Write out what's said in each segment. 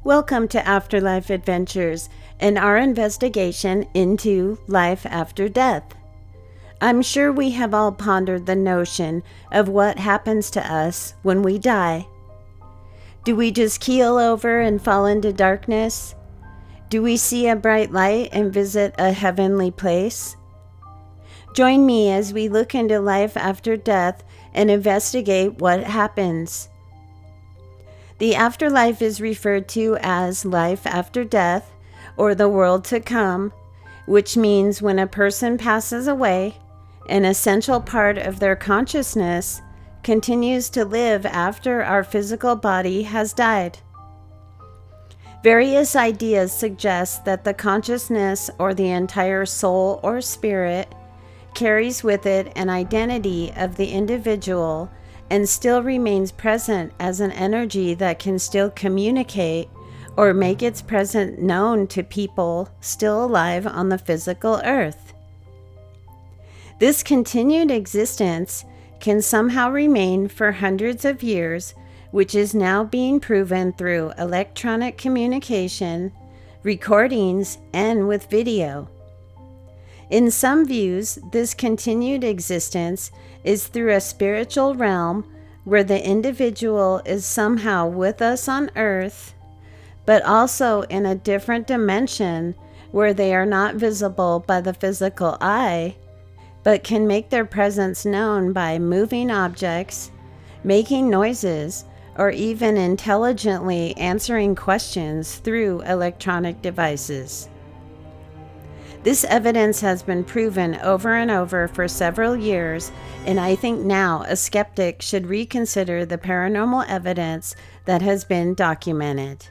Welcome to Afterlife Adventures and our investigation into life after death. I'm sure we have all pondered the notion of what happens to us when we die. Do we just keel over and fall into darkness? Do we see a bright light and visit a heavenly place? Join me as we look into life after death and investigate what happens. The afterlife is referred to as life after death, or the world to come, which means when a person passes away, an essential part of their consciousness continues to live after our physical body has died. Various ideas suggest that the consciousness or the entire soul or spirit carries with it an identity of the individual and still remains present as an energy that can still communicate or make its presence known to people still alive on the physical earth. This continued existence can somehow remain for hundreds of years, which is now being proven through electronic communication, recordings, and with video. In some views, this continued existence is through a spiritual realm where the individual is somehow with us on earth, but also in a different dimension where they are not visible by the physical eye, but can make their presence known by moving objects, making noises, or even intelligently answering questions through electronic devices. This evidence has been proven over and over for several years, and I think now a skeptic should reconsider the paranormal evidence that has been documented.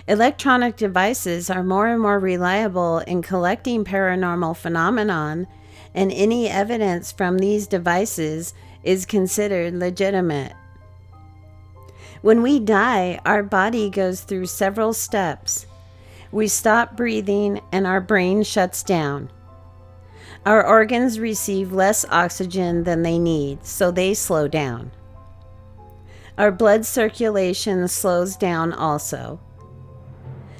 Electronic devices are more and more reliable in collecting paranormal phenomenon, and any evidence from these devices is considered legitimate. When we die, our body goes through several steps. We stop breathing and our brain shuts down. Our organs receive less oxygen than they need, so they slow down. Our blood circulation slows down also.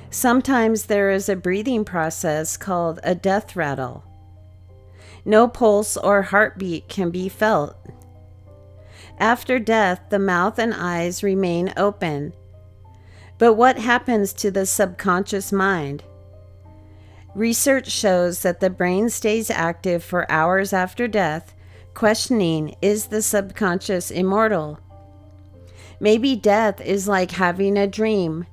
Sometimes there is a breathing process called a death rattle. No pulse or heartbeat can be felt. After death, the mouth and eyes remain open. But what happens to the subconscious mind? Research shows that the brain stays active for hours after death, questioning, is the subconscious immortal? Maybe death is like having a dream.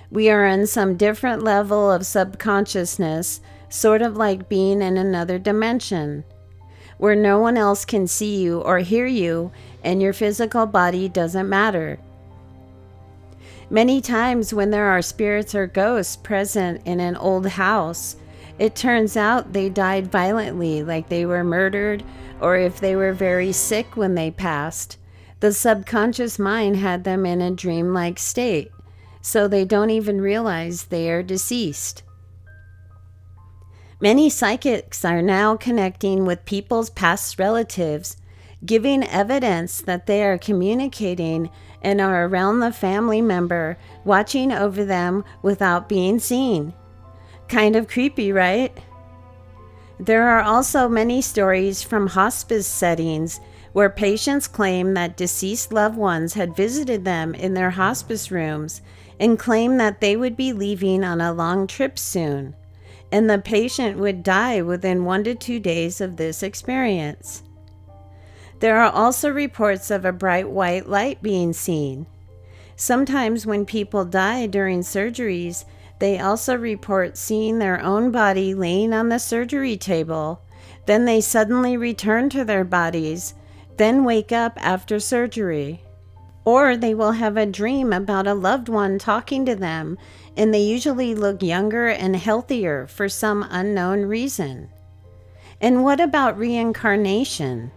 We are in some different level of subconsciousness, sort of like being in another dimension, where no one else can see you or hear you, and your physical body doesn't matter. Many times when there are spirits or ghosts present in an old house, it turns out they died violently, like they were murdered, or if they were very sick when they passed. The subconscious mind had them in a dreamlike state, so they don't even realize they are deceased. Many psychics are now connecting with people's past relatives, giving evidence that they are communicating and are around the family member, watching over them without being seen. Kind of creepy, right? There are also many stories from hospice settings where patients claim that deceased loved ones had visited them in their hospice rooms and claim that they would be leaving on a long trip soon, and the patient would die within 1 to 2 days of this experience. There are also reports of a bright white light being seen. Sometimes when people die during surgeries, they also report seeing their own body laying on the surgery table. Then they suddenly return to their bodies, then wake up after surgery. Or they will have a dream about a loved one talking to them, and they usually look younger and healthier for some unknown reason. And what about reincarnation?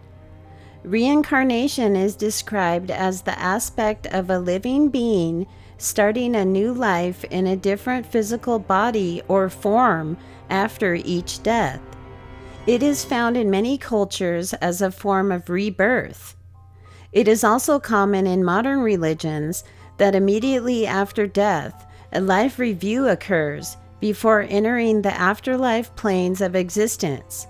Reincarnation is described as the aspect of a living being starting a new life in a different physical body or form after each death. It is found in many cultures as a form of rebirth. It is also common in modern religions that immediately after death, A life review occurs before entering the afterlife planes of existence,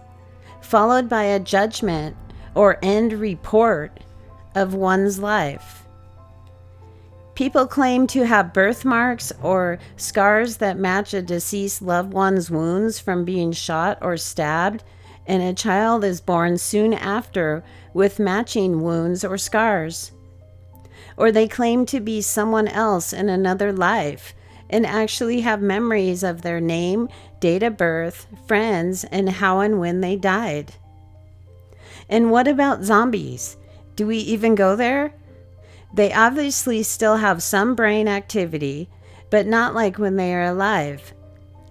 followed by a judgment or end report of one's life. People claim to have birthmarks or scars that match a deceased loved one's wounds from being shot or stabbed, and a child is born soon after with matching wounds or scars. Or they claim to be someone else in another life and actually have memories of their name, date of birth, friends, and how and when they died. And what about zombies? Do we even go there? They obviously still have some brain activity, but not like when they are alive.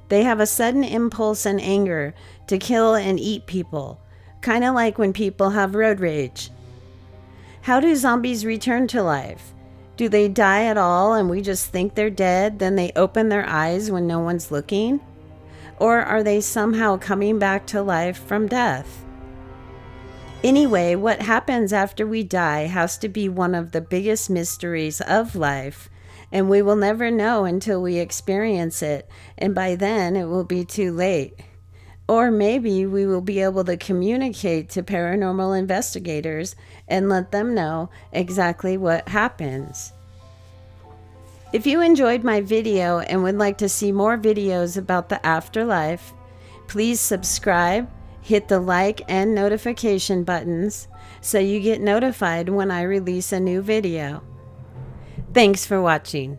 They have a sudden impulse and anger to kill and eat people, kind of like when people have road rage. How do zombies return to life? Do they die at all and we just think they're dead, then they open their eyes when no one's looking? Or are they somehow coming back to life from death? Anyway, what happens after we die has to be one of the biggest mysteries of life, and we will never know until we experience it, and by then it will be too late. Or maybe we will be able to communicate to paranormal investigators and let them know exactly what happens. If you enjoyed my video and would like to see more videos about the afterlife, please subscribe, hit the like and notification buttons so you get notified when I release a new video. Thanks for watching.